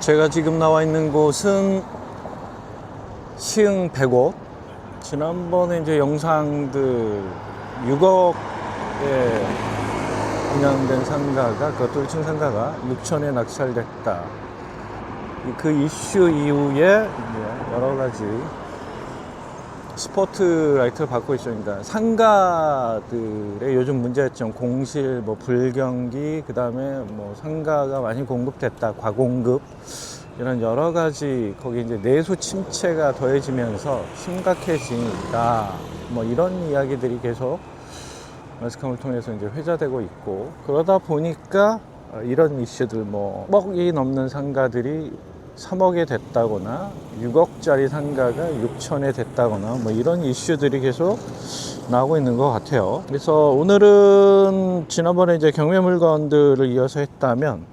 제가 지금 나와 있는 곳은 시흥 100호. 지난번에 이제 영상들 6억에 분양된 상가가, 그것도 1층 상가가 6천에 낙찰됐다. 그 이슈 이후에 이제 여러 가지 스포트라이트를 받고 있죠. 그러니까 상가들의 요즘 문제점, 공실, 뭐 불경기, 그 다음에 뭐 상가가 많이 공급됐다, 과공급, 이런 여러 가지, 거기 이제 내수 침체가 더해지면서 심각해지니까 뭐 이런 이야기들이 계속 매스컴을 통해서 이제 회자되고 있고, 그러다 보니까 이런 이슈들, 뭐 10억이 넘는 상가들이 3억에 됐다거나 6억짜리 상가가 6천에 됐다거나 뭐 이런 이슈들이 계속 나오고 있는 것 같아요. 그래서 오늘은 지난번에 이제 경매 물건들을 이어서 했다면,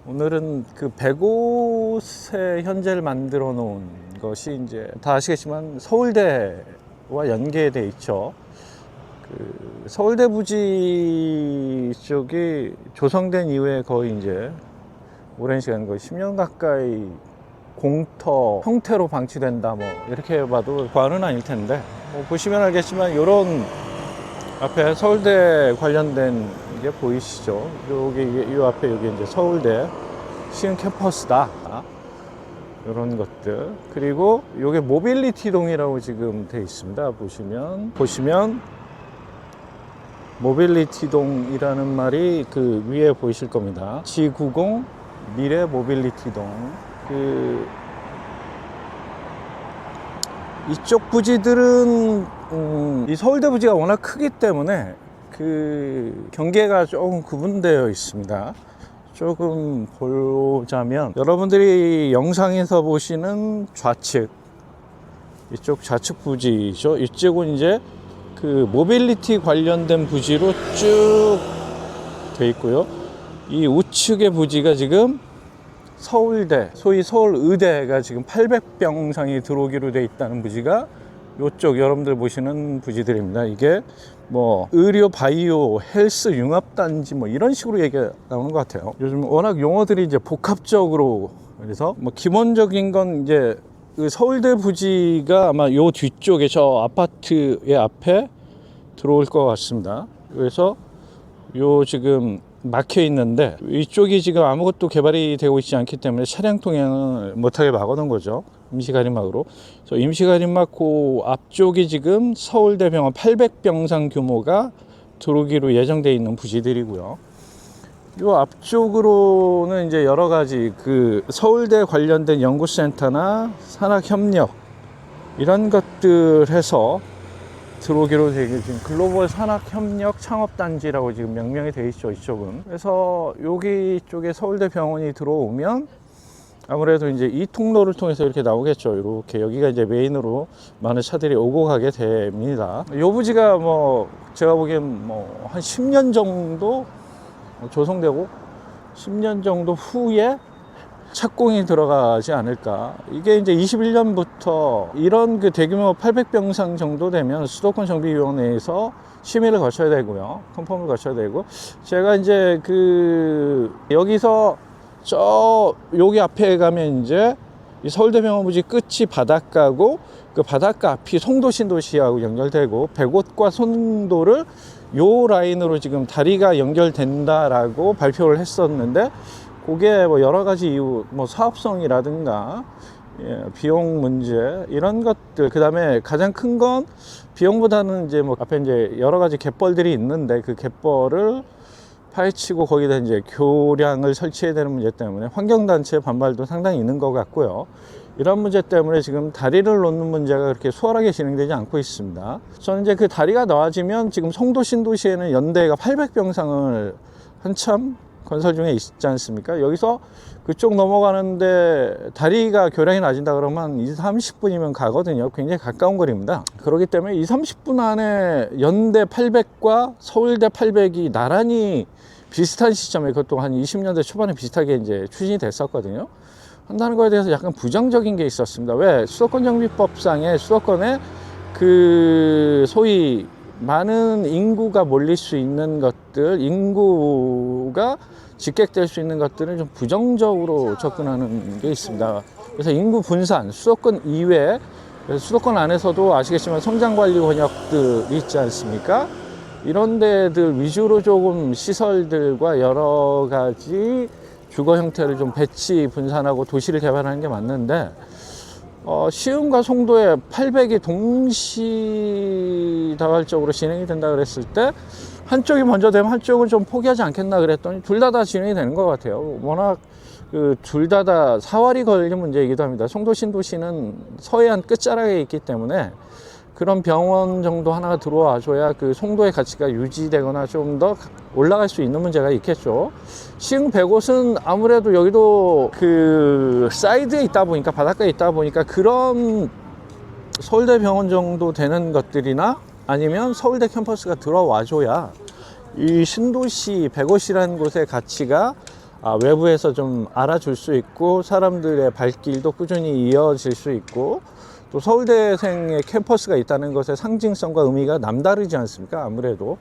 오늘은 그 100곳의 현재를 만들어 놓은 것이 이제 다 아시겠지만 서울대와 연계돼 있죠. 그 서울대 부지 쪽이 조성된 이후에 거의 이제 오랜 시간, 거의 10년 가까이 공터 형태로 방치된다, 뭐 이렇게 봐도 과언은 아닐 텐데, 뭐 보시면 알겠지만 이런 앞에 서울대 관련된 게 보이시죠? 여기 이 앞에 여기 이제 서울대 시흥 캠퍼스다, 이런 것들. 그리고 이게 모빌리티 동이라고 지금 돼 있습니다. 보시면 모빌리티 동이라는 말이 그 위에 보이실 겁니다. G90 미래 모빌리티 동. 이쪽 부지들은 이 서울대 부지가 워낙 크기 때문에 그 경계가 조금 구분되어 있습니다. 조금 보자면, 여러분들이 영상에서 보시는 좌측, 이쪽 좌측 부지죠. 이쪽은 이제 그 모빌리티 관련된 부지로 쭉 돼 있고요. 이 우측의 부지가 지금 서울대, 소위 서울의대가 지금 800병상이 들어오기로 돼 있다는 부지가 이쪽 여러분들 보시는 부지들입니다. 이게 뭐 의료, 바이오, 헬스 융합단지 뭐 이런 식으로 얘기가 나오는 것 같아요. 요즘 워낙 용어들이 이제 복합적으로, 그래서 뭐 기본적인 건 이제 그 서울대 부지가 아마 요 뒤쪽에 저 아파트의 앞에 들어올 것 같습니다. 그래서 요 지금 막혀 있는데, 이쪽이 지금 아무것도 개발이 되고 있지 않기 때문에 차량 통행을 못하게 막아놓은 거죠. 임시 가림막으로. 그래서 임시 가림막 그 앞쪽이 지금 서울대병원 800병상 규모가 들어오기로 예정되어 있는 부지들이고요. 이 앞쪽으로는 이제 여러 가지 그 서울대 관련된 연구센터나 산학협력 이런 것들 해서 들어오기로 되게 지금 글로벌 산학협력 창업단지라고 지금 명명이 되어 있죠, 이쪽은. 그래서 여기 쪽에 서울대 병원이 들어오면 아무래도 이제 이 통로를 통해서 이렇게 나오겠죠. 이렇게 여기가 이제 메인으로 많은 차들이 오고 가게 됩니다. 이 부지가 뭐 제가 보기엔 뭐 한 10년 정도 조성되고 10년 정도 후에 착공이 들어가지 않을까. 이게 이제 21년부터 이런 그 대규모 800병상 정도 되면 수도권 정비위원회에서 심의를 거쳐야 되고요. 컨펌을 거쳐야 되고, 제가 이제 그 여기서 여기 앞에 가면 이제 이 서울대병원 부지 끝이 바닷가고, 그 바닷가 앞이 송도 신도시하고 연결되고, 100곳과 송도를 요 라인으로 지금 다리가 연결된다라고 발표를 했었는데, 그게 뭐 여러 가지 이유, 뭐 사업성이라든가 비용 문제 이런 것들, 그 다음에 가장 큰 건 비용보다는 이제 뭐 앞에 이제 여러 가지 갯벌들이 있는데, 그 갯벌을 파헤치고 거기다 이제 교량을 설치해야 되는 문제 때문에 환경단체의 반발도 상당히 있는 것 같고요. 이런 문제 때문에 지금 다리를 놓는 문제가 그렇게 수월하게 진행되지 않고 있습니다. 저는 이제 그 다리가 나와지면, 지금 송도 신도시에는 연대가 800병상을 한참 건설 중에 있지 않습니까? 여기서 그쪽 넘어가는데 다리가 교량이 낮은다 그러면 20-30분이면 가거든요. 굉장히 가까운 거리입니다. 그렇기 때문에 20-30분 안에 연대 800과 서울대 800이 나란히 비슷한 시점에, 그것도 한 20년대 초반에 비슷하게 이제 추진이 됐었거든요. 한다는 거에 대해서 약간 부정적인 게 있었습니다. 왜? 수도권정비법상에 수도권에 그 소위 많은 인구가 몰릴 수 있는 것들, 인구가 직격될 수 있는 것들은 좀 부정적으로 접근하는 게 있습니다. 그래서 인구 분산, 수도권 이외에, 수도권 안에서도 아시겠지만 성장관리 권역들이 있지 않습니까? 이런 데들 위주로 조금 시설들과 여러 가지 주거 형태를 좀 배치 분산하고 도시를 개발하는 게 맞는데, 시흥과 송도에 800이 동시다발적으로 진행이 된다 그랬을 때 한쪽이 먼저 되면 한쪽은 좀 포기하지 않겠나 그랬더니 둘 다 진행이 되는 것 같아요. 워낙 둘 다 사활이 걸린 문제이기도 합니다. 송도 신도시는 서해안 끝자락에 있기 때문에 그런 병원 정도 하나가 들어와 줘야 그 송도의 가치가 유지되거나 좀 더 올라갈 수 있는 문제가 있겠죠. 시흥 100곳은 아무래도 여기도 그 사이드에 있다 보니까, 바닷가에 있다 보니까 그런 서울대 병원 정도 되는 것들이나 아니면 서울대 캠퍼스가 들어와 줘야 이 신도시 100곳이라는 곳의 가치가 외부에서 좀 알아줄 수 있고, 사람들의 발길도 꾸준히 이어질 수 있고, 또 서울대생의 캠퍼스가 있다는 것의 상징성과 의미가 남다르지 않습니까? 아무래도.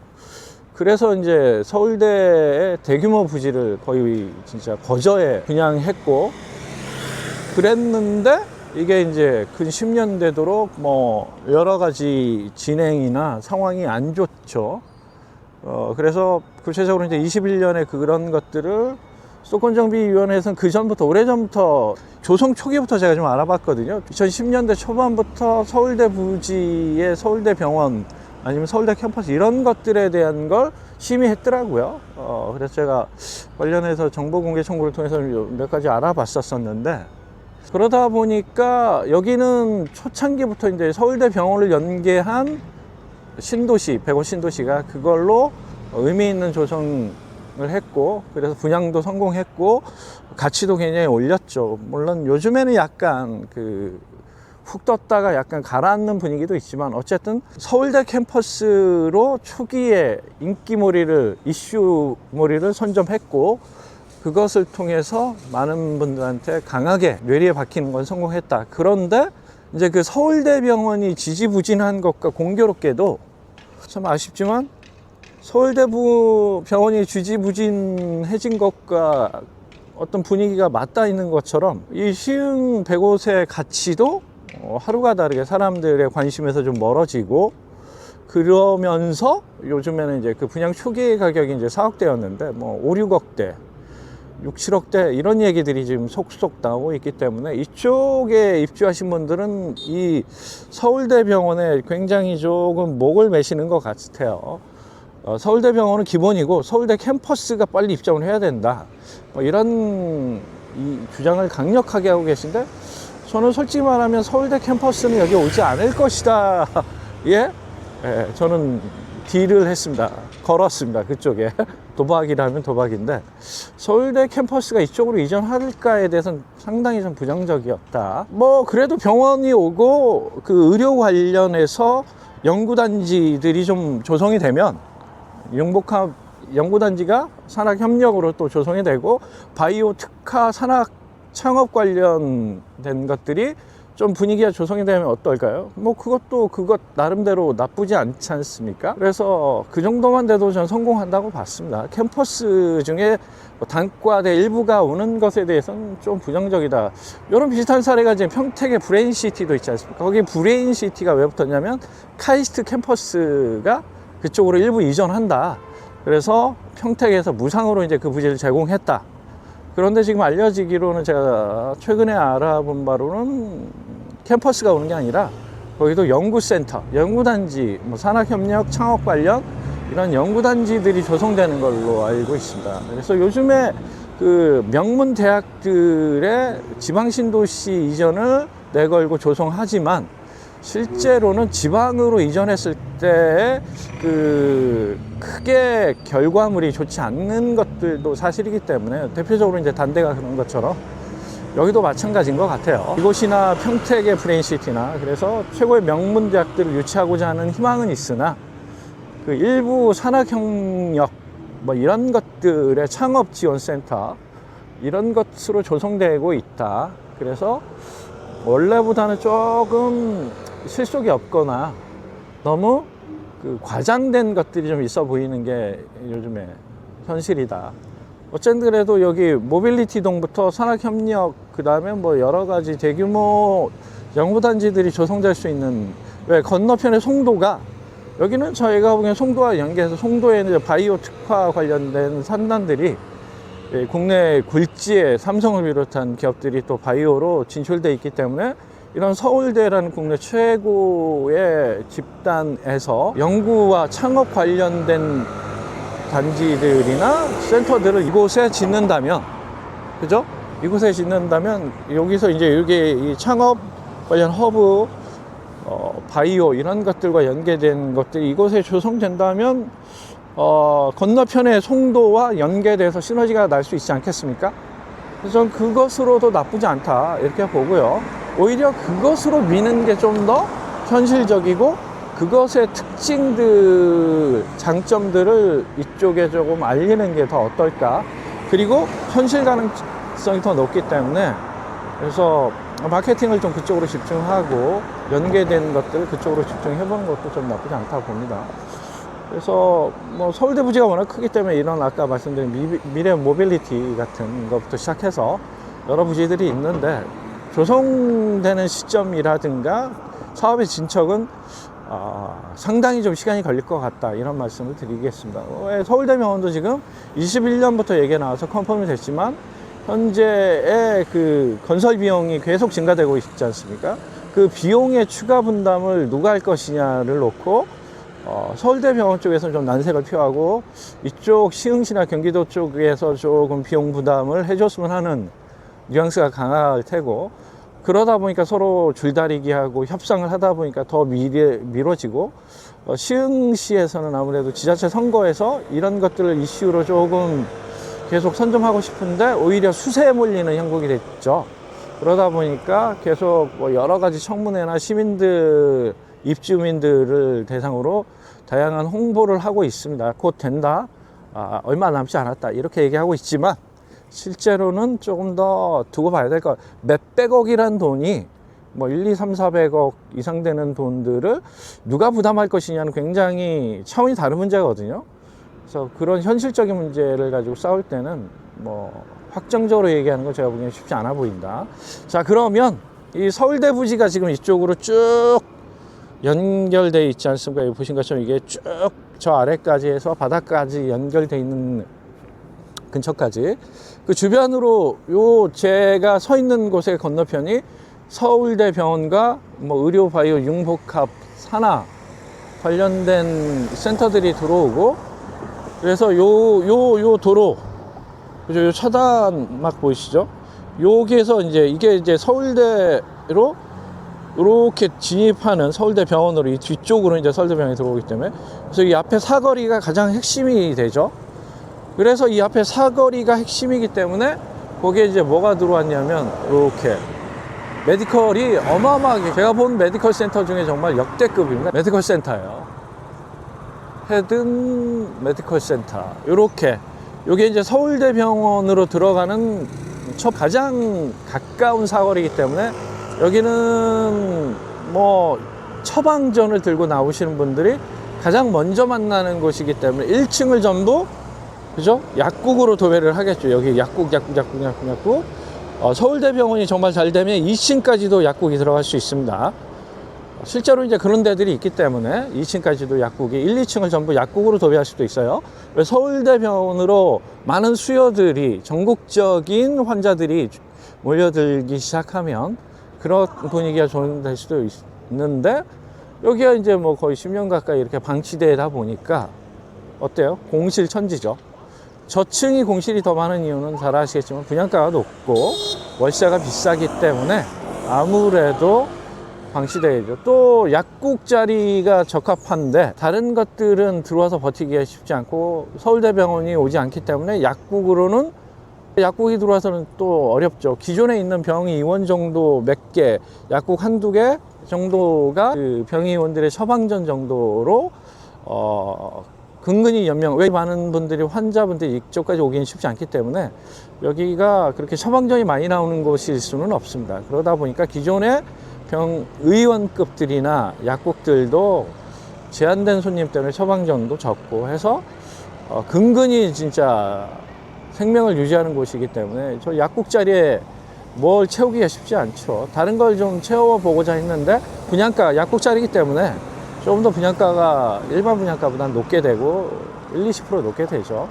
그래서 이제 서울대의 대규모 부지를 거의 진짜 거저에 분양했고 그랬는데, 이게 이제 근 10년 되도록 뭐 여러 가지 진행이나 상황이 안 좋죠. 그래서 구체적으로 이제 21년에 그런 것들을 수도권정비위원회에서는 그 전부터, 오래전부터, 조성 초기부터 제가 좀 알아봤거든요. 2010년대 초반부터 서울대 부지의 서울대 병원 아니면 서울대 캠퍼스 이런 것들에 대한 걸 심의했더라고요. 그래서 제가 관련해서 정보공개 청구를 통해서 몇 가지 알아봤었는데, 그러다 보니까 여기는 초창기부터 이제 서울대 병원을 연계한 신도시, 100곳 신도시가 그걸로 의미 있는 조성을 했고, 그래서 분양도 성공했고 가치도 굉장히 올렸죠. 물론 요즘에는 약간 훅 떴다가 약간 가라앉는 분위기도 있지만, 어쨌든 서울대 캠퍼스로 초기에 인기몰이를, 이슈몰이를 선점했고, 그것을 통해서 많은 분들한테 강하게 뇌리에 박히는 건 성공했다. 그런데 이제 그 서울대병원이 지지부진한 것과 공교롭게도, 참 아쉽지만 서울대병원이 지지부진해진 것과 어떤 분위기가 맞닿아 있는 것처럼 이 시흥 100곳의 가치도 하루가 다르게 사람들의 관심에서 좀 멀어지고, 그러면서 요즘에는 이제 그 분양 초기 가격이 이제 4억대였는데 뭐 5, 6억대, 6, 7억대 이런 얘기들이 지금 속속 나오고 있기 때문에, 이쪽에 입주하신 분들은 이 서울대병원에 굉장히 조금 목을 매시는 것 같아요. 서울대병원은 기본이고 서울대 캠퍼스가 빨리 입점을 해야 된다, 뭐 이런 이 주장을 강력하게 하고 계신데, 저는 솔직히 말하면 서울대 캠퍼스는 여기 오지 않을 것이다. 예? 예, 저는 딜을 했습니다. 걸었습니다. 그쪽에. 도박이라면 도박인데, 서울대 캠퍼스가 이쪽으로 이전할까에 대해서는 상당히 좀 부정적이었다. 뭐 그래도 병원이 오고 그 의료 관련해서 연구단지들이 좀 조성이 되면, 융복합 연구단지가 산학협력으로 또 조성이 되고, 바이오 특화 산학 창업 관련된 것들이 좀 분위기가 조성이 되면 어떨까요? 뭐 그것도 그것 나름대로 나쁘지 않지 않습니까? 그래서 그 정도만 돼도 전 성공한다고 봤습니다. 캠퍼스 중에 단과대 일부가 오는 것에 대해서는 좀 부정적이다. 이런 비슷한 사례가 이제 평택의 브레인시티도 있지 않습니까? 거기 브레인시티가 왜 붙었냐면 카이스트 캠퍼스가 그쪽으로 일부 이전한다. 그래서 평택에서 무상으로 이제 그 부지를 제공했다. 그런데 지금 알려지기로는, 제가 최근에 알아본 바로는 캠퍼스가 오는 게 아니라 거기도 연구센터, 연구단지, 뭐 산학협력, 창업 관련 이런 연구단지들이 조성되는 걸로 알고 있습니다. 그래서 요즘에 그 명문 대학들의 지방신도시 이전을 내걸고 조성하지만, 실제로는 지방으로 이전했을 때 크게 결과물이 좋지 않는 것들도 사실이기 때문에, 대표적으로 이제 단대가 그런 것처럼 여기도 마찬가지인 것 같아요. 이곳이나 평택의 브레인시티나, 그래서 최고의 명문 대학들을 유치하고자 하는 희망은 있으나, 그 일부 산학협력 뭐 이런 것들의 창업지원센터 이런 것으로 조성되고 있다. 그래서 원래보다는 조금 실속이 없거나 너무 과장된 것들이 좀 있어 보이는 게 요즘에 현실이다. 어쨌든 그래도 여기 모빌리티동부터 산학협력, 그 다음에 뭐 여러 가지 대규모 연구단지들이 조성될 수 있는, 왜 건너편의 송도가, 여기는 저희가 보기엔 송도와 연계해서 송도에 이제 바이오 특화 관련된 산단들이 국내 굴지의 삼성을 비롯한 기업들이 또 바이오로 진출돼 있기 때문에 이런 서울대라는 국내 최고의 집단에서 연구와 창업 관련된 단지들이나 센터들을 이곳에 짓는다면, 그죠? 이곳에 짓는다면 여기서 이제 여기 이 창업 관련 허브, 바이오 이런 것들과 연계된 것들이 이곳에 조성된다면 건너편의 송도와 연계돼서 시너지가 날 수 있지 않겠습니까? 그래서 저는 그것으로도 나쁘지 않다 이렇게 보고요. 오히려 그것으로 미는 게 좀 더 현실적이고 그것의 특징들, 장점들을 이쪽에 조금 알리는 게 더 어떨까. 그리고 현실 가능성이 더 높기 때문에, 그래서 마케팅을 좀 그쪽으로 집중하고 연계된 것들을 그쪽으로 집중해보는 것도 좀 나쁘지 않다고 봅니다. 그래서 뭐 서울대 부지가 워낙 크기 때문에 이런 아까 말씀드린 미래 모빌리티 같은 것부터 시작해서 여러 부지들이 있는데, 조성되는 시점이라든가 사업의 진척은 상당히 좀 시간이 걸릴 것 같다, 이런 말씀을 드리겠습니다. 서울대병원도 지금 21년부터 얘기가 나와서 컨펌이 됐지만 현재의 그 건설 비용이 계속 증가되고 있지 않습니까? 그 비용의 추가 분담을 누가 할 것이냐를 놓고 서울대병원 쪽에서는 좀 난색을 표하고 이쪽 시흥시나 경기도 쪽에서 조금 비용 부담을 해줬으면 하는 뉘앙스가 강할 테고, 그러다 보니까 서로 줄다리기하고 협상을 하다 보니까 더 미뤄지고, 시흥시에서는 아무래도 지자체 선거에서 이런 것들을 이슈로 조금 계속 선점하고 싶은데 오히려 수세에 몰리는 형국이 됐죠. 그러다 보니까 계속 뭐 여러 가지 청문회나 시민들, 입주민들을 대상으로 다양한 홍보를 하고 있습니다. 곧 된다, 얼마 남지 않았다, 이렇게 얘기하고 있지만 실제로는 조금 더 두고 봐야 될 것 같아요. 몇백억이란 돈이 뭐 1, 2, 3, 400억 이상 되는 돈들을 누가 부담할 것이냐는 굉장히 차원이 다른 문제거든요. 그래서 그런 현실적인 문제를 가지고 싸울 때는 뭐 확정적으로 얘기하는 건 제가 보기엔 쉽지 않아 보인다. 자, 그러면 이 서울대 부지가 지금 이쪽으로 쭉 연결되어 있지 않습니까? 여기 보신 것처럼 이게 쭉 저 아래까지 해서 바닥까지 연결되어 있는 근처까지, 그 주변으로 요 제가 서 있는 곳의 건너편이 서울대병원과 뭐 의료 바이오 융복합 산하 관련된 센터들이 들어오고, 그래서 요 도로, 그죠? 요 차단 막 보이시죠? 여기에서 이게 이제 서울대로 이렇게 진입하는 서울대병원으로 이 뒤쪽으로 이제 서울대병원이 들어오기 때문에, 그래서 이 앞에 사거리가 가장 핵심이 되죠. 그래서 이 앞에 사거리가 핵심이기 때문에 거기에 이제 뭐가 들어왔냐면 이렇게 메디컬이 어마어마하게, 제가 본 메디컬 센터 중에 정말 역대급입니다. 메디컬 센터예요. 헤든 메디컬 센터. 이렇게 이게 이제 서울대병원으로 들어가는 가장 가까운 사거리이기 때문에 여기는 뭐 처방전을 들고 나오시는 분들이 가장 먼저 만나는 곳이기 때문에 1층을 전부, 그죠? 약국으로 도배를 하겠죠. 여기 약국. 서울대병원이 정말 잘 되면 2층까지도 약국이 들어갈 수 있습니다. 실제로 이제 그런 데들이 있기 때문에 2층까지도 약국이, 1, 2층을 전부 약국으로 도배할 수도 있어요. 서울대병원으로 많은 수요들이, 전국적인 환자들이 몰려들기 시작하면 그런 분위기가 조성될 수도 있는데, 여기가 이제 뭐 거의 10년 가까이 이렇게 방치되다 보니까 어때요? 공실천지죠. 저층이 공실이 더 많은 이유는 잘 아시겠지만 분양가가 높고 월세가 비싸기 때문에 아무래도 방치되죠. 또 약국 자리가 적합한데 다른 것들은 들어와서 버티기가 쉽지 않고 서울대병원이 오지 않기 때문에 약국이 들어와서는 또 어렵죠. 기존에 있는 병의원 정도 몇 개, 약국 한두 개 정도가 그 병의원들의 처방전 정도로 근근히 왜 많은 분들이, 환자분들이 이쪽까지 오기는 쉽지 않기 때문에 여기가 그렇게 처방전이 많이 나오는 곳일 수는 없습니다. 그러다 보니까 기존의 병의원급들이나 약국들도 제한된 손님 때문에 처방전도 적고 해서 근근히 진짜 생명을 유지하는 곳이기 때문에 저 약국 자리에 뭘 채우기가 쉽지 않죠. 다른 걸 좀 채워보고자 했는데 분양가, 약국 자리이기 때문에 조금 더 분양가가 일반 분양가보다 높게 되고 1-20% 높게 되죠.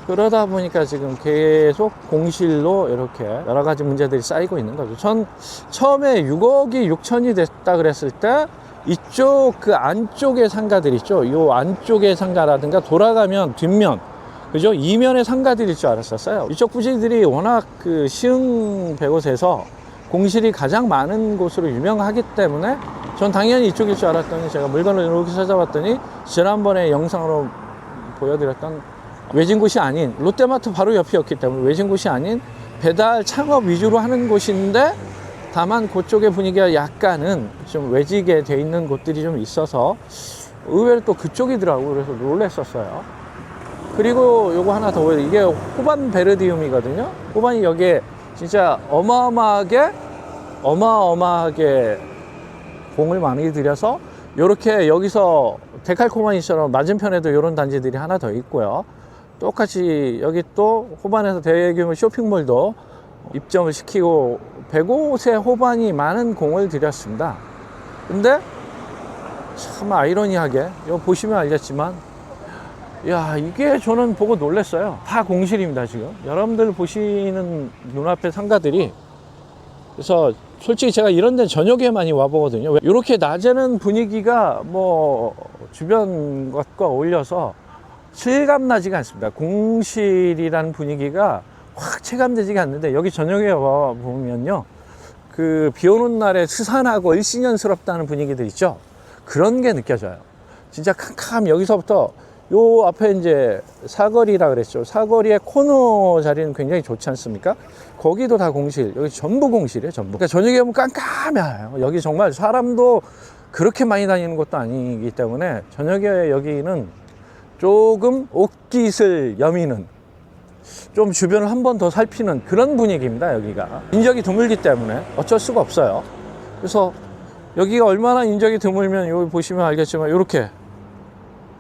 그러다 보니까 지금 계속 공실로 이렇게 여러 가지 문제들이 쌓이고 있는 거죠. 전 처음에 6억이 6천이 됐다 그랬을 때 이쪽 그 안쪽에 상가들 있죠. 요 안쪽에 상가라든가 돌아가면 뒷면, 그죠? 이면에 상가들일 줄 알았었어요. 이쪽 부지들이 워낙 그 시흥 100곳에서 공실이 가장 많은 곳으로 유명하기 때문에 전 당연히 이쪽일 줄 알았더니 제가 물건을 이렇게 찾아봤더니 지난번에 영상으로 보여드렸던 외진 곳이 아닌, 롯데마트 바로 옆이었기 때문에 외진 곳이 아닌 배달 창업 위주로 하는 곳인데 다만 그쪽의 분위기가 약간은 좀 외지게 돼 있는 곳들이 좀 있어서 의외로 또 그쪽이더라고요. 그래서 놀랬었어요. 그리고 요거 하나 더 보여요. 이게 호반 베르디움이거든요. 호반이 여기에 진짜 어마어마하게 공을 많이 들여서 요렇게 여기서 데칼코마니처럼 맞은편에도 이런 단지들이 하나 더 있고요. 똑같이 여기 또 호반에서 대규모 쇼핑몰도 입점을 시키고 100곳의 호반이 많은 공을 들였습니다. 근데 참 아이러니하게 이거 보시면 알겠지만 야, 이게 저는 보고 놀랐어요. 다 공실입니다. 지금 여러분들 보시는 눈앞의 상가들이, 그래서 솔직히 제가 이런 데 저녁에 많이 와보거든요. 이렇게 낮에는 분위기가 뭐 주변 것과 어울려서 실감나지가 않습니다. 공실이라는 분위기가 확 체감되지가 않는데 여기 저녁에 와 보면요, 그 비 오는 날에 스산하고 일신연스럽다는 분위기들 있죠. 그런 게 느껴져요. 진짜 캄캄. 여기서부터 요 앞에 이제 사거리라 그랬죠. 사거리의 코너 자리는 굉장히 좋지 않습니까? 거기도 다 공실. 여기 전부 공실이에요, 전부. 그러니까 저녁에 오면 깜깜해요. 여기 정말 사람도 그렇게 많이 다니는 것도 아니기 때문에 저녁에 여기는 조금 옷깃을 여미는, 좀 주변을 한 번 더 살피는 그런 분위기입니다. 여기가 인적이 드물기 때문에 어쩔 수가 없어요. 그래서 여기가 얼마나 인적이 드물면 여기 보시면 알겠지만 이렇게,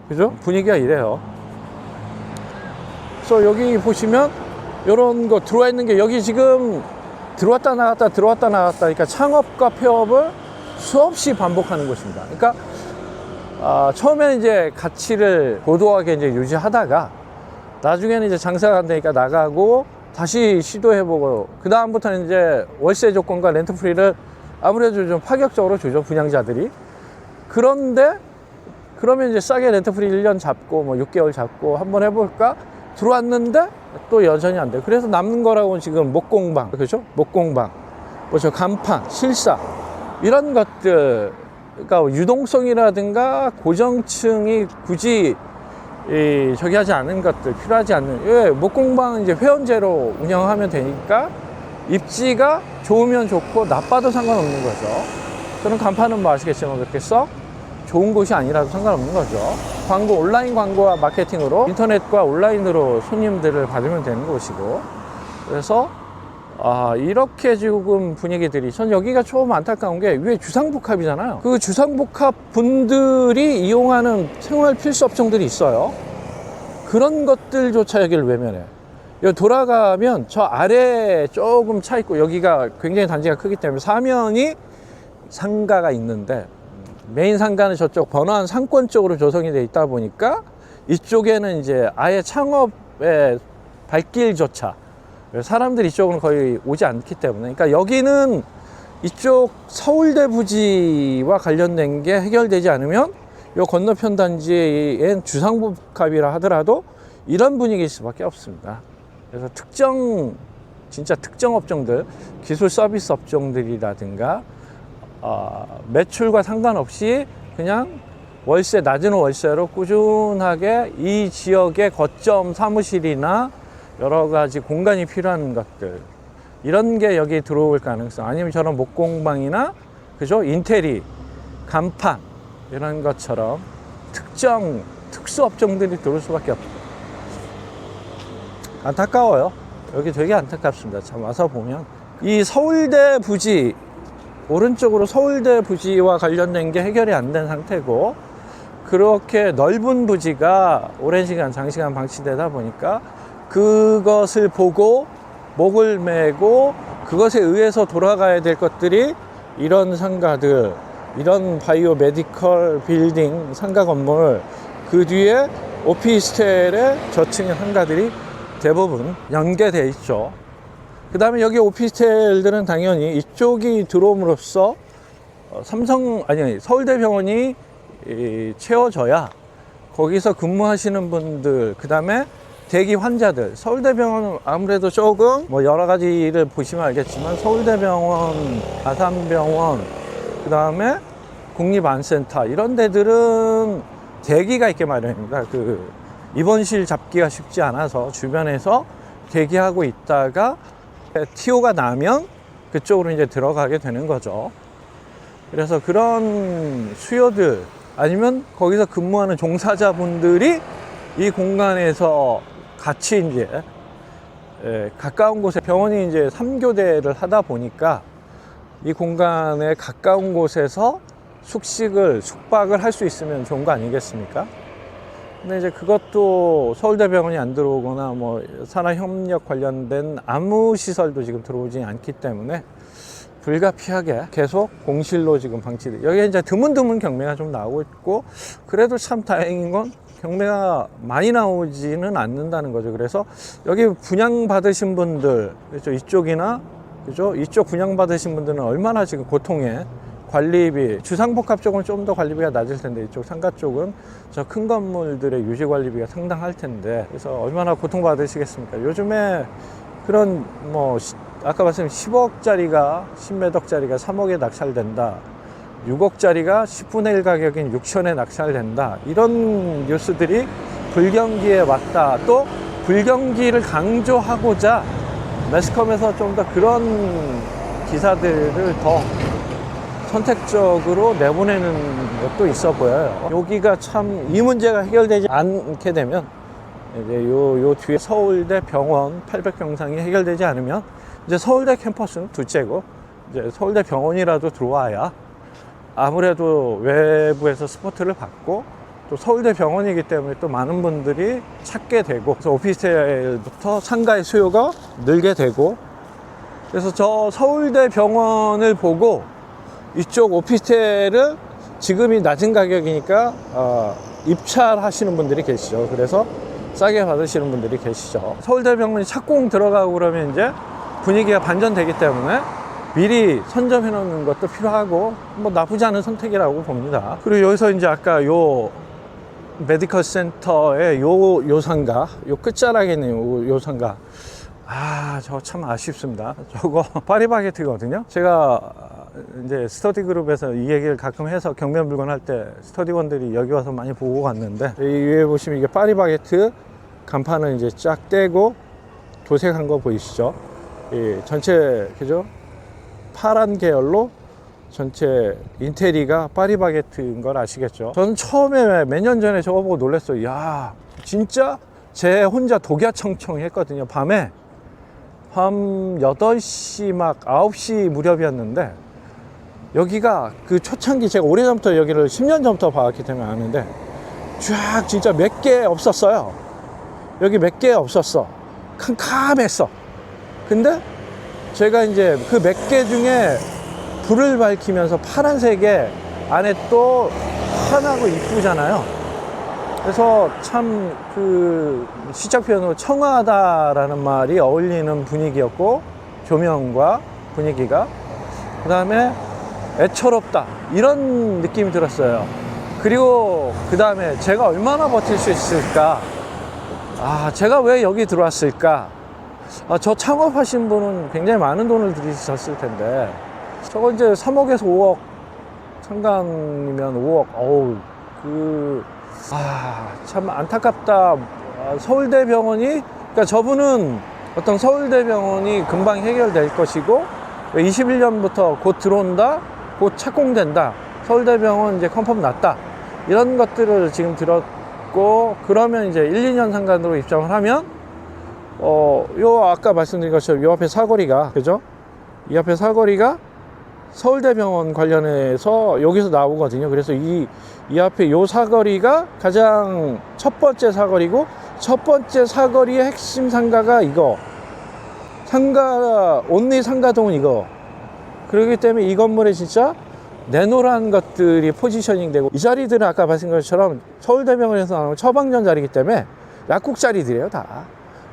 그죠? 분위기가 이래요. 그래서 여기 보시면 이런 거 들어와 있는 게, 여기 지금 들어왔다 나갔다 들어왔다 나갔다, 그러니까 창업과 폐업을 수없이 반복하는 곳입니다. 그러니까 처음에는 이제 가치를 고도하게 이제 유지하다가 나중에는 이제 장사가 안 되니까 나가고 다시 시도해보고, 그 다음부터는 이제 월세 조건과 렌트 프리를 아무래도 좀 파격적으로 주죠, 분양자들이. 그런데 그러면 이제 싸게 렌트 프리 1년 잡고 뭐 6개월 잡고 한번 해볼까 들어왔는데 또 여전히 안 돼요. 그래서 남는 거라고 지금 목공방, 그렇죠? 목공방, 뭐 저 간판, 실사, 이런 것들, 그러니까 유동성이라든가 고정층이 굳이 저기 하지 않은 것들, 필요하지 않는, 왜 목공방은 이제 회원제로 운영하면 되니까 입지가 좋으면 좋고 나빠도 상관없는 거죠. 저는 간판은 뭐 아시겠지만 그렇게 썩 좋은 곳이 아니라도 상관없는 거죠. 광고, 온라인 광고와 마케팅으로 인터넷과 온라인으로 손님들을 받으면 되는 곳이고, 그래서 이렇게 지금 분위기들이, 전 여기가 좀 안타까운 게 위에 주상복합이잖아요. 그 주상복합 분들이 이용하는 생활 필수 업종들이 있어요. 그런 것들조차 여기를 외면해요. 여기 돌아가면 저 아래에 조금 차 있고, 여기가 굉장히 단지가 크기 때문에 사면이 상가가 있는데 메인 상가는 저쪽 번화한 상권 쪽으로 조성이 되어 있다 보니까 이쪽에는 이제 아예 창업의 발길조차, 사람들이 이쪽으로 거의 오지 않기 때문에, 그러니까 여기는 이쪽 서울대 부지와 관련된 게 해결되지 않으면 요 건너편 단지엔 주상복합이라 하더라도 이런 분위기일 수밖에 없습니다. 그래서 진짜 특정 업종들, 기술 서비스 업종들이라든가 매출과 상관없이 그냥 월세, 낮은 월세로 꾸준하게 이 지역의 거점 사무실이나 여러 가지 공간이 필요한 것들, 이런 게 여기 들어올 가능성, 아니면 저런 목공방이나, 그죠? 인테리, 간판, 이런 것처럼 특수 업종들이 들어올 수밖에 없어요. 안타까워요. 여기 되게 안타깝습니다. 참 와서 보면 이 서울대 부지, 오른쪽으로 서울대 부지와 관련된 게 해결이 안 된 상태고, 그렇게 넓은 부지가 오랜 시간, 장시간 방치되다 보니까 그것을 보고 목을 메고 그것에 의해서 돌아가야 될 것들이 이런 상가들, 이런 바이오 메디컬 빌딩 상가 건물, 그 뒤에 오피스텔의 저층의 상가들이 대부분 연계되어 있죠. 그 다음에 여기 오피스텔들은 당연히 이쪽이 들어옴으로써 서울대병원이 채워져야 거기서 근무하시는 분들, 그 다음에 대기 환자들, 서울대병원은 아무래도 조금 뭐 여러 가지를 보시면 알겠지만 서울대병원, 아산병원, 그 다음에 국립안센터 이런 데들은 대기가 있게 마련입니다. 그 입원실 잡기가 쉽지 않아서 주변에서 대기하고 있다가 TO가 나면 그쪽으로 이제 들어가게 되는 거죠. 그래서 그런 수요들 아니면 거기서 근무하는 종사자분들이 이 공간에서 같이 이제 가까운 곳에 병원이 이제 3교대를 하다 보니까 이 공간에 가까운 곳에서 숙박을 할 수 있으면 좋은 거 아니겠습니까? 근데 이제 그것도 서울대병원이 안 들어오거나 뭐 산학협력 관련된 아무 시설도 지금 들어오지 않기 때문에 불가피하게 계속 공실로 지금 방치돼. 여기에 이제 드문드문 경매가 좀 나오고 있고, 그래도 참 다행인 건 경매가 많이 나오지는 않는다는 거죠. 그래서 여기 분양받으신 분들, 그렇죠? 이쪽이나, 그죠? 이쪽 분양받으신 분들은 얼마나 지금 고통에 관리비, 주상복합 쪽은 좀 더 관리비가 낮을 텐데 이쪽 상가 쪽은 저 큰 건물들의 유지 관리비가 상당할 텐데, 그래서 얼마나 고통받으시겠습니까? 요즘에 그런 뭐 아까 말씀 10억짜리가 10매덕짜리가 3억에 낙찰된다, 6억짜리가 10분의 1 가격인 6천에 낙찰된다, 이런 뉴스들이 불경기에 왔다. 또 불경기를 강조하고자 매스컴에서 좀 더 그런 기사들을 더 선택적으로 내보내는 것도 있어 보여요. 여기가 참 이 문제가 해결되지 않게 되면 이제 요 뒤에 서울대 병원 800병상이 해결되지 않으면 이제 서울대 캠퍼스는 둘째고 이제 서울대 병원이라도 들어와야 아무래도 외부에서 스포트를 받고 또 서울대 병원이기 때문에 또 많은 분들이 찾게 되고, 그래서 오피스텔부터 상가의 수요가 늘게 되고, 그래서 저 서울대 병원을 보고 이쪽 오피스텔을 지금이 낮은 가격이니까 입찰하시는 분들이 계시죠. 그래서 싸게 받으시는 분들이 계시죠. 서울대병원이 착공 들어가고 그러면 이제 분위기가 반전되기 때문에 미리 선점해 놓는 것도 필요하고 뭐 나쁘지 않은 선택이라고 봅니다. 그리고 여기서 이제 아까 요 메디컬 센터의 요 상가, 요 끝자락에 있는 요 상가, 저 참 아쉽습니다. 저거 파리바게트거든요. 제가 이제 스터디 그룹에서 이 얘기를 가끔 해서 경매 물건 할 때 스터디원들이 여기 와서 많이 보고 갔는데, 이 위에 보시면 이게 파리바게트 간판을 이제 쫙 떼고 도색한 거 보이시죠? 전체 그죠? 파란 계열로 전체 인테리어가 파리바게트인 걸 아시겠죠? 저는 처음에 몇 년 전에 저거 보고 놀랐어요. 야, 진짜 제 혼자 독야청청 했거든요. 밤에 밤 8시 막 9시 무렵이었는데, 여기가 그 초창기, 제가 오래전부터 여기를 10년 전부터 봐왔기 때문에 아는데 쫙 진짜 몇 개 없었어요. 여기 몇 개 없었어. 캄캄했어. 근데 제가 이제 그 몇 개 중에 불을 밝히면서 파란색에 안에 또 환하고 이쁘잖아요. 그래서 참 그 시작 표현으로 청아하다라는 말이 어울리는 분위기였고, 조명과 분위기가, 그 다음에 애처롭다 이런 느낌이 들었어요. 그리고 그 다음에 제가 얼마나 버틸 수 있을까, 제가 왜 여기 들어왔을까. 저 창업하신 분은 굉장히 많은 돈을 들이셨을 텐데, 저거 이제 3억에서 5억 상간이면 5억, 참 안타깝다. 서울대병원이, 그러니까 저분은 어떤 서울대병원이 금방 해결될 것이고, 21년부터 곧 들어온다, 곧 착공된다, 서울대병원 이제 컨펌 났다, 이런 것들을 지금 들었고, 그러면 이제 1, 2년 상간으로 입장을 하면 요 아까 말씀드린 것처럼 요 앞에 사거리가, 그죠? 이 앞에 사거리가 서울대병원 관련해서 여기서 나오거든요. 그래서 이 앞에 요 사거리가 가장 첫 번째 사거리고 첫 번째 사거리의 핵심 상가가 이거, 상가 온리 상가동은 이거. 그렇기 때문에 이 건물에 진짜 내노란 것들이 포지셔닝 되고, 이 자리들은 아까 말씀드린 것처럼 서울대병원에서 나오는 처방전 자리이기 때문에 약국 자리들이에요. 다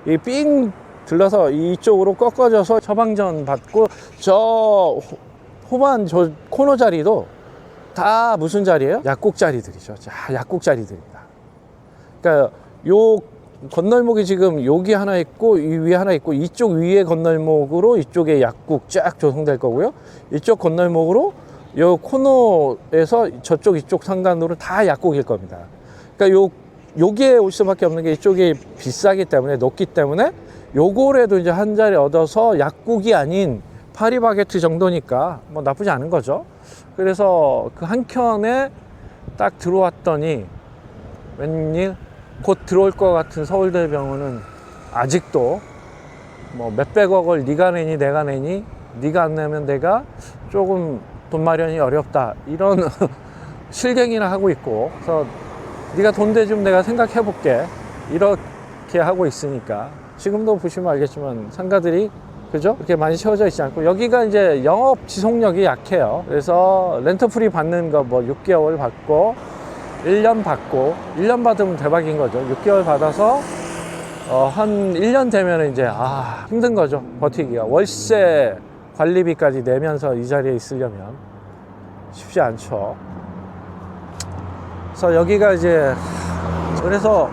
이 삥 들러서 이쪽으로 꺾어져서 처방전 받고, 저 후반 저 코너 자리도 다 무슨 자리예요? 약국 자리들이죠. 자, 약국 자리들입니다. 그러니까 요 건널목이 지금 여기 하나 있고 이 위에 하나 있고, 이쪽 위에 건널목으로 이쪽에 약국 쫙 조성될 거고요. 이쪽 건널목으로 요 코너에서 저쪽 이쪽 상간으로 다 약국일 겁니다. 그러니까 여기에 올 수밖에 없는 게 이쪽이 비싸기 때문에, 높기 때문에 요거라도 이제 한 자리 얻어서 약국이 아닌 파리바게트 정도니까 뭐 나쁘지 않은 거죠. 그래서 그 한켠에 딱 들어왔더니 웬일 곧 들어올 것 같은 서울대병원은 아직도 뭐 몇백억을 네가 내니 내가 내니, 네가 안 내면 내가 조금 돈 마련이 어렵다, 이런 실갱이나 하고 있고, 그래서 네가 돈 대주면 내가 생각해 볼게, 이렇게 하고 있으니까 지금도 보시면 알겠지만 상가들이 그죠? 그렇게 많이 채워져 있지 않고, 여기가 이제 영업 지속력이 약해요. 그래서 렌터프리 받는 거 뭐 6개월 받고 1년 받고, 1년 받으면 대박인 거죠. 6개월 받아서 한 1년 되면 이제 힘든 거죠. 버티기가. 월세 관리비까지 내면서 이 자리에 있으려면 쉽지 않죠. 그래서 여기가 이제, 그래서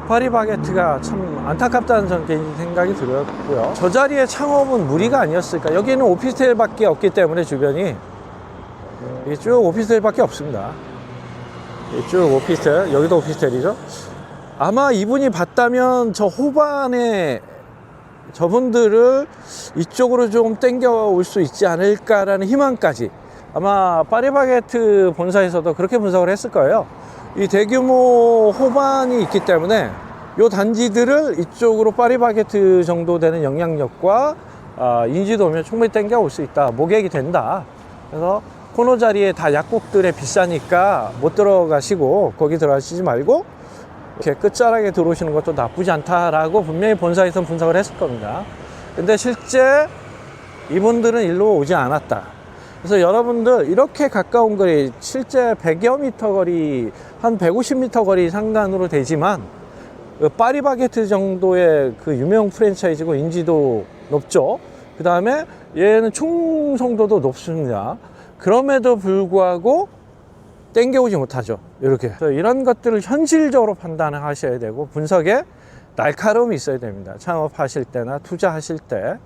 파리바게트가 참 안타깝다는 전 개인 생각이 들었고요. 저 자리에 창업은 무리가 아니었을까. 여기는 오피스텔밖에 없기 때문에 주변이 쭉 오피스텔밖에 없습니다. 쭉 오피스텔, 여기도 오피스텔이죠. 아마 이분이 봤다면 저 후반에 저분들을 이쪽으로 좀 땡겨 올 수 있지 않을까라는 희망까지, 아마 파리바게트 본사에서도 그렇게 분석을 했을 거예요. 이 대규모 호반이 있기 때문에 이 단지들을 이쪽으로 파리바게트 정도 되는 영향력과 인지도면 충분히 땡겨 올 수 있다, 모객이 된다. 그래서 코너 자리에 다 약국들에 비싸니까 못 들어가시고 거기 들어가시지 말고 이렇게 끝자락에 들어오시는 것도 나쁘지 않다라고 분명히 본사에서 분석을 했을 겁니다. 근데 실제 이분들은 일로 오지 않았다. 그래서 여러분들 이렇게 가까운 거리, 실제 100여 미터 거리, 한 150미터 거리 상간으로 되지만 그 파리바게트 정도의 그 유명 프랜차이즈고 인지도 높죠. 그 다음에 얘는 충성도도 높습니다. 그럼에도 불구하고 땡겨오지 못하죠. 이렇게. 이런 것들을 현실적으로 판단을 하셔야 되고, 분석에 날카로움이 있어야 됩니다. 창업하실 때나 투자하실 때.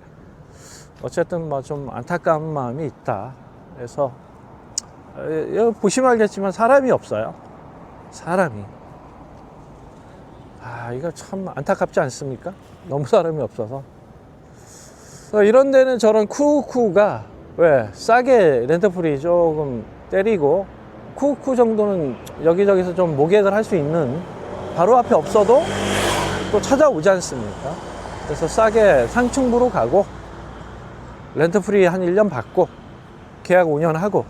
어쨌든 뭐 좀 안타까운 마음이 있다. 그래서 여기 보시면 알겠지만 사람이 없어요. 사람이. 이거 참 안타깝지 않습니까? 너무 사람이 없어서. 이런 데는 저런 쿠쿠가 왜 싸게 렌터프리 조금 때리고, 쿠쿠 정도는 여기저기서 좀 모객을 할 수 있는, 바로 앞에 없어도 또 찾아오지 않습니까? 그래서 싸게 상층부로 가고 렌터프리 한 1년 받고 계약 5년 하고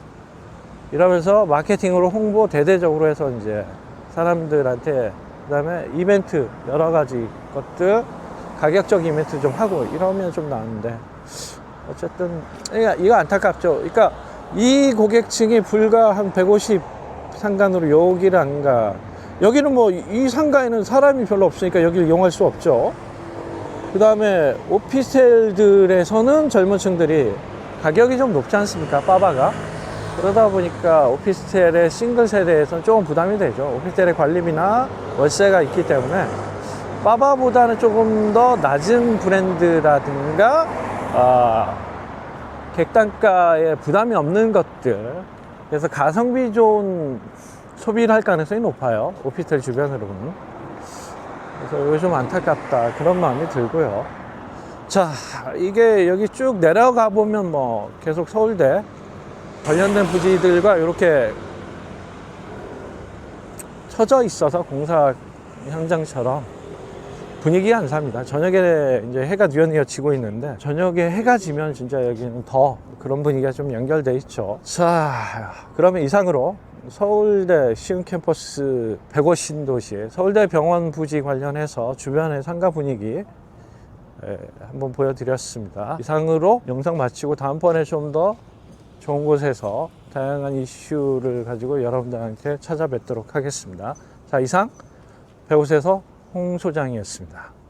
이러면서 마케팅으로 홍보 대대적으로 해서 이제 사람들한테, 그 다음에 이벤트 여러 가지 것들, 가격적 이벤트 좀 하고 이러면 좀 나은데, 어쨌든 이거 안타깝죠. 그러니까 이 고객층이 불과 한 150 상간으로 여기를 안 가. 여기는 뭐 이 상가에는 사람이 별로 없으니까 여기를 이용할 수 없죠. 그 다음에 오피스텔들에서는 젊은 층들이 가격이 좀 높지 않습니까? 빠바가. 그러다 보니까 오피스텔의 싱글 세대에서는 조금 부담이 되죠. 오피스텔의 관리비나 월세가 있기 때문에 빠바보다는 조금 더 낮은 브랜드라든가 객단가에 부담이 없는 것들, 그래서 가성비 좋은 소비를 할 가능성이 높아요. 오피스텔 주변으로는. 그래서 이거 좀 안타깝다, 그런 마음이 들고요. 자, 이게 여기 쭉 내려가 보면 뭐 계속 서울대 관련된 부지들과 이렇게 쳐져 있어서 공사 현장처럼 분위기가 안 삽니다. 저녁에 이제 해가 뉘어뉘어 지고 있는데, 저녁에 해가 지면 진짜 여기는 더 그런 분위기가 좀 연결돼 있죠. 자, 그러면 이상으로 서울대 시흥캠퍼스 105 신도시 서울대 병원 부지 관련해서 주변의 상가 분위기 한번 보여드렸습니다. 이상으로 영상 마치고 다음번에 좀 더 좋은 곳에서 다양한 이슈를 가지고 여러분들한테 찾아뵙도록 하겠습니다. 자, 이상 배우세서 홍 소장이었습니다.